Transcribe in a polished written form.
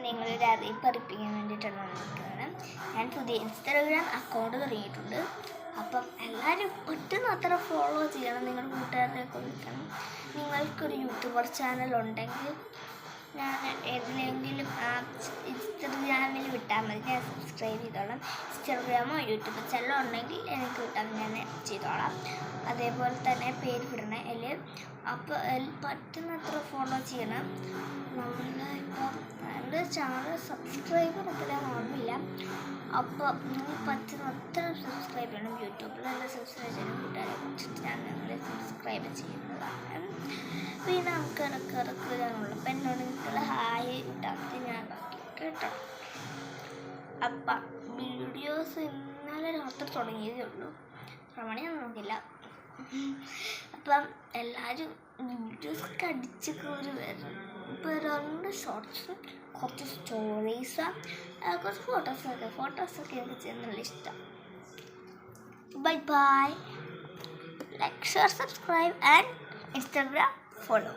നിങ്ങളൊരു അറിയിപ്പ് അറിയിപ്പിക്കാൻ വേണ്ടിയിട്ടാണ് വന്നിരിക്കുന്നത്. ഞാൻ പുതിയ ഇൻസ്റ്റാഗ്രാം അക്കൗണ്ട് തുടങ്ങിയിട്ടുണ്ട്. അപ്പം എല്ലാവരും പറ്റുന്ന അത്ര ഫോളോ ചെയ്യണം, നിങ്ങളുടെ കൂട്ടുകാരെയൊക്കെ വിളിക്കണം. നിങ്ങൾക്കൊരു യൂട്യൂബർ ചാനൽ ഉണ്ടെങ്കിൽ ഞാൻ ഏതിലെങ്കിലും ഇൻസ്റ്റഗ്രാമിൽ വിട്ടാൽ മതി, ഞാൻ സബ്സ്ക്രൈബ് ചെയ്തോളാം. ഇൻസ്റ്റഗ്രാമോ യൂട്യൂബ് ചാനലോ ഉണ്ടെങ്കിൽ എനിക്ക് വിട്ടാൽ ഞാൻ ചെയ്തോളാം. അതേപോലെ തന്നെ പേര് വിടണേ അതിൽ. അപ്പോൾ പറ്റുന്നത്ര ഫോളോ ചെയ്യണം. നമ്മളിപ്പോൾ എൻ്റെ ചാനൽ സബ്സ്ക്രൈബർ അത്ര ഓർമ്മയില്ല. അപ്പോൾ നിങ്ങൾ പറ്റുന്നത്ര സബ്സ്ക്രൈബ് ചെയ്യണം. യൂട്യൂബിലെല്ലാം സബ്സ്ക്രൈബ് ചെയ്യണം. കൂട്ടുകാരെ കുറിച്ചിട്ട് ഞാൻ നിങ്ങളെ സബ്സ്ക്രൈബ് ചെയ്യുന്നതാണ്. പിന്നെ നമുക്ക് ഇടയ്ക്ക് ഇടാനുള്ളപ്പോൾ എന്നോട് നിങ്ങൾ ഹായ് ഇട്ടാക്കി ഞാൻ ഉണ്ടാക്കി കേട്ടോ. അപ്പം വീഡിയോസ് ഇന്നലെ രാത്രി തുടങ്ങിയതേ ഉള്ളൂ, മണിയൊന്നും നോക്കില്ല. അപ്പം എല്ലാവരും വീഡിയോസൊക്കെ അടിച്ച് കയറി വരും. ഇപ്പോൾ 2 ഷോർട്സും കുറച്ച് സ്റ്റോറീസും കുറച്ച് ഫോട്ടോസൊക്കെ എനിക്ക് ചെയ്യാൻ നല്ല ഇഷ്ടം. Bye bye. Like, share, subscribe and Instagram follow.